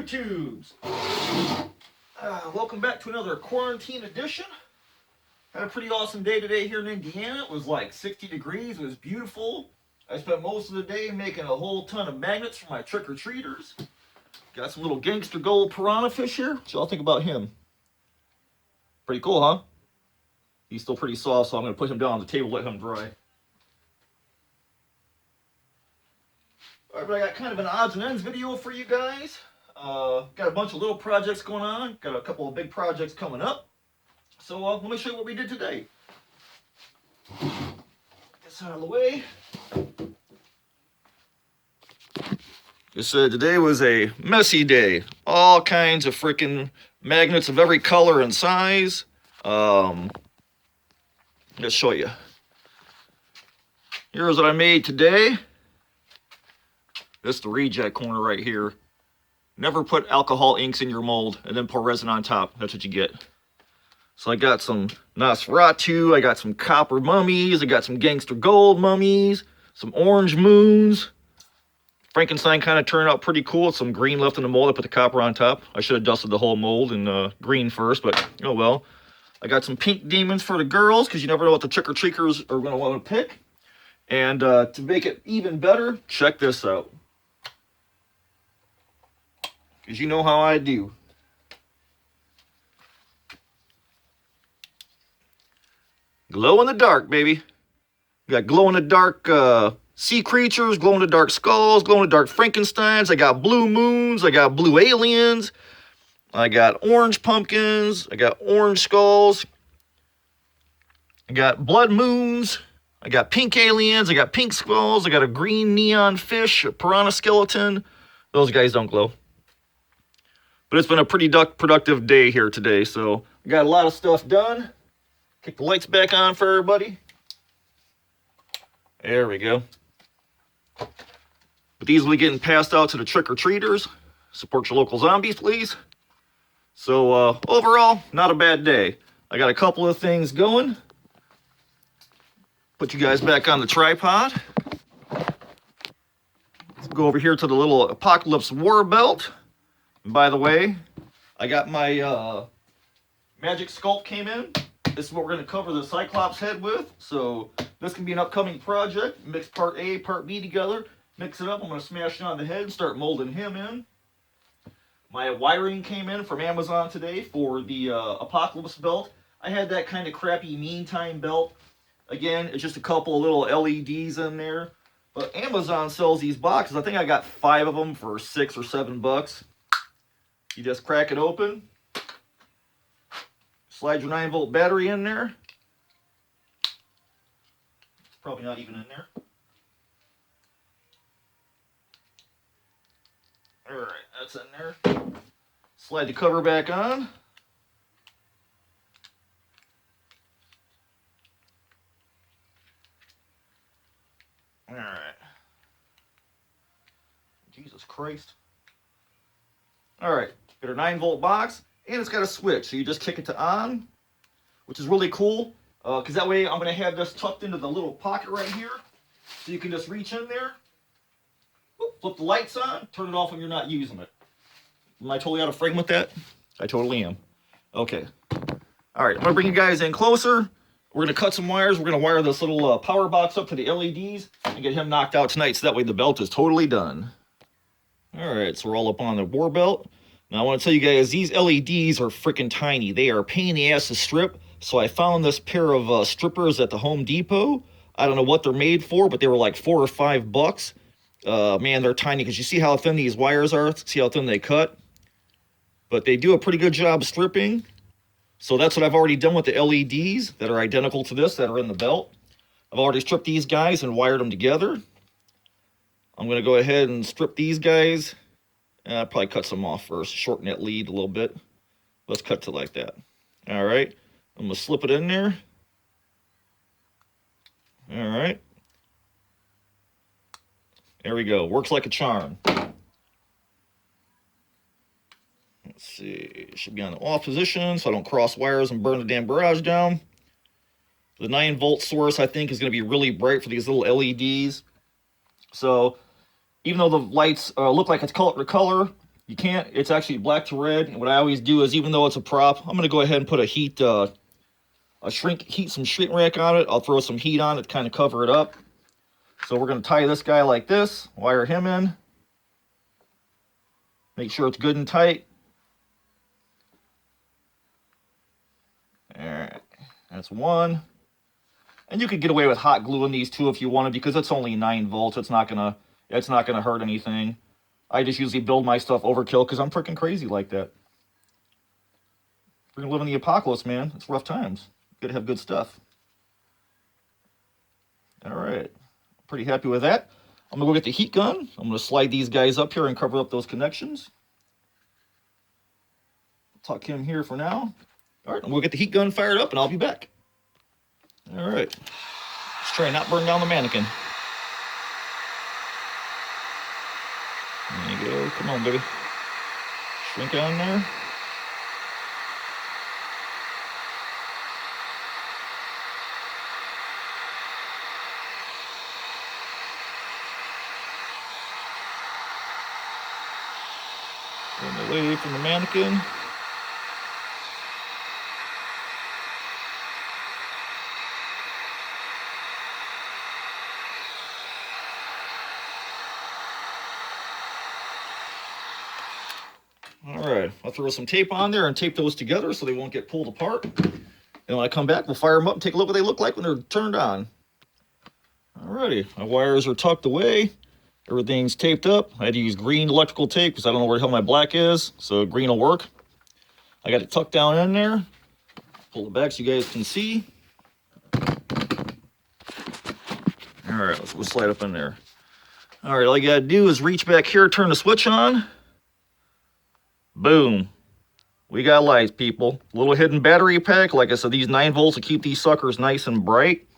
YouTubes. Welcome back to another quarantine edition. Had a pretty awesome day today here in Indiana. It was like 60 degrees. It was beautiful. I spent most of the day making a whole ton of magnets for my trick-or-treaters. Got some little gangster gold piranha fish here. What y'all think about him? Pretty cool, huh? He's still pretty soft, so I'm going to put him down on the table, let him dry. Alright, but I got kind of an odds and ends video for you guys. Got a bunch of little projects going on. Got a couple of big projects coming up. So let me show you what we did today. Get this out of the way. Today was a messy day. All kinds of freaking magnets of every color and size. Let's show you. Here's what I made today. This is the reject corner right here. Never put alcohol inks in your mold and then pour resin on top. That's what you get. So I got some Nosferatu, I got some copper mummies, I got some gangster gold mummies, some orange moons. Frankenstein kind of turned out pretty cool. Some green left in the mold. I put the copper on top. I should have dusted the whole mold in green first, but oh well. I got some pink demons for the girls, because you never know what the trick-or-treaters are going to want to pick. And to make it even better, check this out. Because you know how I do. Glow in the dark, baby. We got glow in the dark sea creatures, glow in the dark skulls, glow in the dark Frankensteins. I got blue moons. I got blue aliens. I got orange pumpkins. I got orange skulls. I got blood moons. I got pink aliens. I got pink skulls. I got a green neon fish, a piranha skeleton. Those guys don't glow. But it's been a pretty productive day here today, so I got a lot of stuff done. Kick the lights back on for everybody. There we go. But these will be getting passed out to the trick-or-treaters. Support your local zombies, please. So overall, not a bad day. I got a couple of things going. Put you guys back on the tripod. Let's go over here to the little Apocalypse War Belt. And by the way, I got my magic sculpt came in. This is what we're going to cover the Cyclops head with. So this can be an upcoming project. Mix part A, part B together. Mix it up. I'm going to smash it on the head and start molding him in. My wiring came in from Amazon today for the Apocalypse belt. I had that kind of crappy Meantime belt. Again, it's just a couple of little LEDs in there. But Amazon sells these boxes. I think I got 5 of them for $6 or $7. You just crack it open. Slide your 9-volt battery in there. It's probably not even in there. Alright, that's in there. Slide the cover back on. Alright. Jesus Christ. Alright, got our 9-volt box, and it's got a switch, so you just kick it to on, which is really cool, because that way I'm going to have this tucked into the little pocket right here, so you can just reach in there, flip the lights on, turn it off when you're not using it. Am I totally out of frame with that? I totally am. Okay. Alright, I'm going to bring you guys in closer. We're going to cut some wires. We're going to wire this little power box up to the LEDs and get him knocked out tonight, so that way the belt is totally done. Alright, so we're all up on the war belt. Now I want to tell you guys, these LEDs are freaking tiny. They are a pain in the ass to strip. So I found this pair of strippers at the Home Depot. I don't know what they're made for, but they were like $4 or $5. Man, they're tiny, because you see how thin these wires are? See how thin they cut? But they do a pretty good job stripping. So that's what I've already done with the LEDs that are identical to this, that are in the belt. I've already stripped these guys and wired them together. I'm going to go ahead and strip these guys. I'll probably cut some off first, shorten that lead a little bit. Let's cut to like that. All right, I'm going to slip it in there. All right. There we go. Works like a charm. Let's see. It should be on the off position so I don't cross wires and burn the damn barrage down. The 9-volt source, I think, is going to be really bright for these little LEDs. So even though the lights look like it's color to color, You can't. It's actually black to red. And what I always do is, even though it's a prop, I'm going to go ahead and put a heat some shrink rack on it. I'll throw some heat on it to kind of cover it up. So we're going to tie this guy like this, wire him in. Make sure it's good and tight. All right, that's one. And you could get away with hot gluing these two if you wanted, because it's only 9 volts. It's not gonna hurt anything. I just usually build my stuff overkill because I'm freaking crazy like that. We're gonna live in the apocalypse, man. It's rough times. Gotta have good stuff. All right, pretty happy with that. I'm gonna go get the heat gun. I'm gonna slide these guys up here and cover up those connections. Tuck him here for now. All right, I'm gonna get the heat gun fired up and I'll be back. All right, let's try and not burn down the mannequin. There you go, come on, baby. Shrink on there. Going away from the mannequin. All right, I'll throw some tape on there and tape those together so they won't get pulled apart. And when I come back, we'll fire them up and take a look at what they look like when they're turned on. Alrighty, my wires are tucked away. Everything's taped up. I had to use green electrical tape because I don't know where the hell my black is, so green will work. I got it tucked down in there. Pull it back so you guys can see. All right, let's slide up in there. All right, all you gotta do is reach back here, turn the switch on. Boom. We got lights, people. Little hidden battery pack. Like I said, these 9 volts will keep these suckers nice and bright.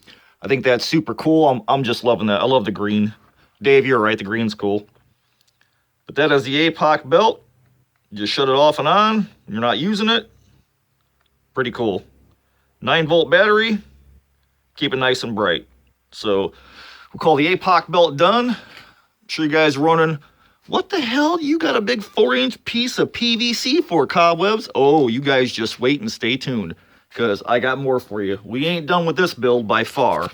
I think that's super cool. I'm just loving that. I love the green. Dave, you're right. The green's cool. But that is the apoc belt. Just shut it off and on. You're not using it. Pretty cool. 9-volt battery. Keep it nice and bright. So we'll call the apoc belt done. I'm sure you guys are running, what the hell? You got a big 4-inch piece of PVC for, Cobwebs? Oh, you guys just wait and stay tuned, because I got more for you. We ain't done with this build by far.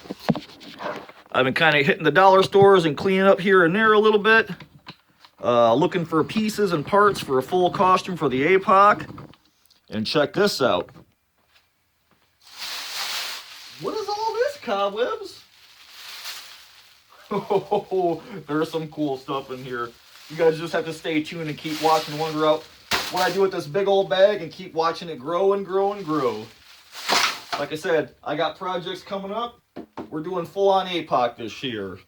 I've been kind of hitting the dollar stores and cleaning up here and there a little bit. Looking for pieces and parts for a full costume for the apoc. And check this out. What is all this, Cobwebs? Oh, there's some cool stuff in here. You guys just have to stay tuned and keep watching and wonder out what I do with this big old bag and keep watching it grow and grow and grow. Like I said, I got projects coming up. We're doing full-on apoc this year.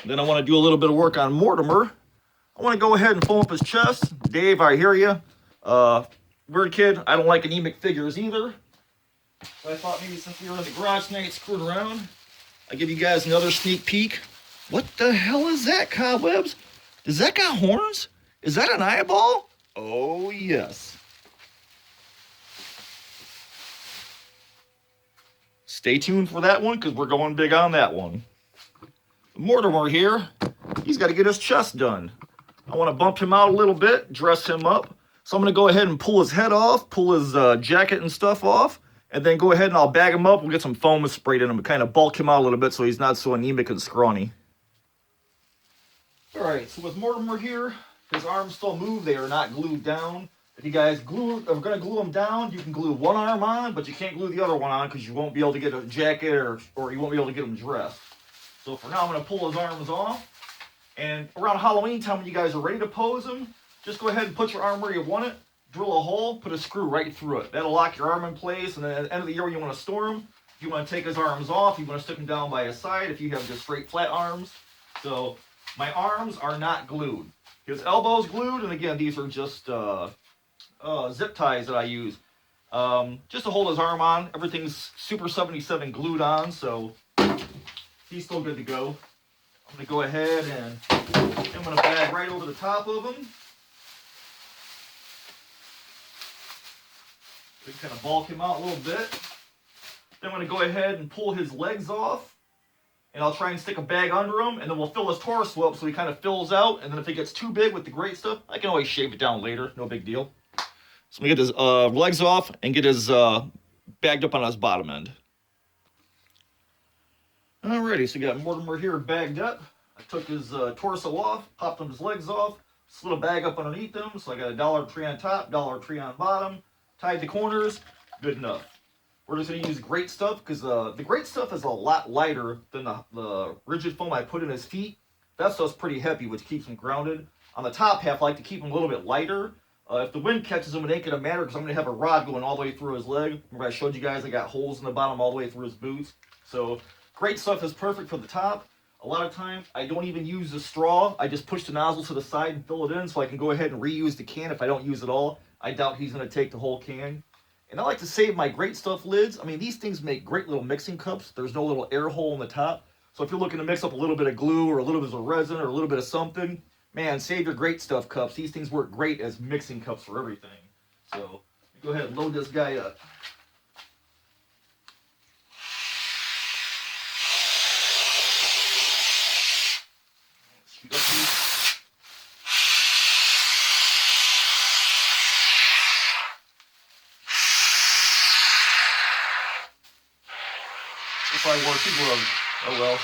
Then I want to do a little bit of work on Mortimer. I want to go ahead and foam up his chest. Dave, I hear you. Weird kid, I don't like anemic figures either. So I thought maybe since we were in the garage tonight, screwed around, I'll give you guys another sneak peek. What the hell is that, Cobwebs? Does that got horns? Is that an eyeball? Oh, yes. Stay tuned for that one, because we're going big on that one. Mortimer here, he's got to get his chest done. I want to bump him out a little bit, dress him up. So I'm going to go ahead and pull his head off, pull his jacket and stuff off, and then go ahead and I'll bag him up. We'll get some foam sprayed in him and kind of bulk him out a little bit so he's not so anemic and scrawny. All right, so with Mortimer here, his arms still move. They are not glued down. If you guys are going to glue them down, you can glue one arm on, but you can't glue the other one on because you won't be able to get a jacket or you won't be able to get them dressed. So for now, I'm going to pull his arms off. And around Halloween time, when you guys are ready to pose him, just go ahead and put your arm where you want it, drill a hole, put a screw right through it. That'll lock your arm in place, and then at the end of the year when you want to store him, if you want to take his arms off, you want to stick him down by his side if you have just straight flat arms. So my arms are not glued. His elbow's glued, and again, these are just zip ties that I use. Just to hold his arm on. Everything's Super 77 glued on, so he's still good to go. I'm going to go ahead and I'm going to bag right over the top of him. We kind of bulk him out a little bit. Then I'm going to go ahead and pull his legs off. and I'll try and stick a bag under him, and then we'll fill his torso up so he kind of fills out, and then if it gets too big with the great stuff, I can always shave it down later, no big deal. So we get his legs off and get his bagged up on his bottom end. Alrighty, so we got Mortimer here bagged up. I took his torso off, popped his legs off, slid a bag up underneath them, so I got a Dollar Tree on top, Dollar Tree on bottom, tied the corners, good enough. We're just going to use great stuff because the great stuff is a lot lighter than the rigid foam I put in his feet. That stuff's pretty heavy, which keeps him grounded. On the top half, I like to keep him a little bit lighter. If the wind catches him, it ain't going to matter because I'm going to have a rod going all the way through his leg. Remember I showed you guys I got holes in the bottom all the way through his boots. So great stuff is perfect for the top. A lot of times, I don't even use the straw. I just push the nozzle to the side and fill it in so I can go ahead and reuse the can if I don't use it all. I doubt he's going to take the whole can. And I like to save my great stuff lids. I mean, these things make great little mixing cups. There's no little air hole in the top. So if you're looking to mix up a little bit of glue or a little bit of resin or a little bit of something, man, save your great stuff cups. These things work great as mixing cups for everything. So go ahead and load this guy up. Shoot up these. If I wore two gloves, oh well.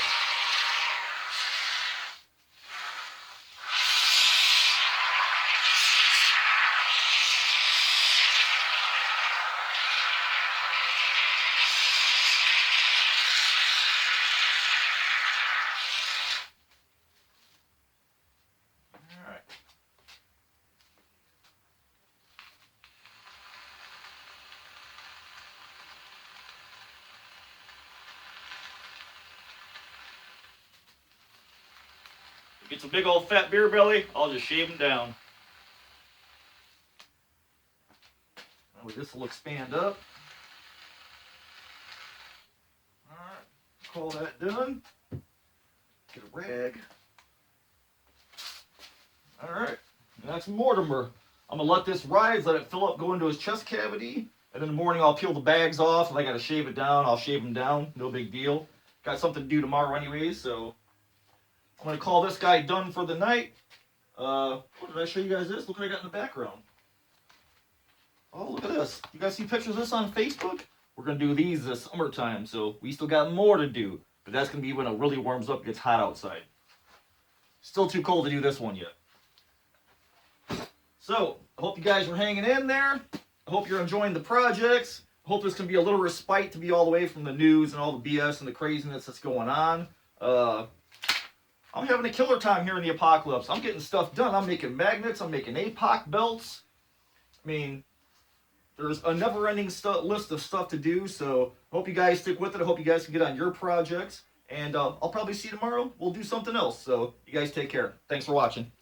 If it's a big old fat beer belly, I'll just shave him down. This will expand up. Alright, call that done. Get a rag. Alright, that's Mortimer. I'm going to let this rise, let it fill up, go into his chest cavity. And in the morning I'll peel the bags off. If I got to shave it down, I'll shave them down. No big deal. Got something to do tomorrow anyways, so I'm going to call this guy done for the night. What did I show you guys this? Look what I got in the background. Oh, look at this. You guys see pictures of this on Facebook? We're going to do these this summertime, so we still got more to do. But that's going to be when it really warms up and gets hot outside. Still too cold to do this one yet. So, I hope you guys are hanging in there. I hope you're enjoying the projects. I hope this can be a little respite to be all the way from the news and all the BS and the craziness that's going on. I'm having a killer time here in the apocalypse. I'm getting stuff done. I'm making magnets. I'm making apoc belts. I mean, there's a never-ending list of stuff to do, so I hope you guys stick with it. I hope you guys can get on your projects. And I'll probably see you tomorrow. We'll do something else. So you guys take care. Thanks for watching.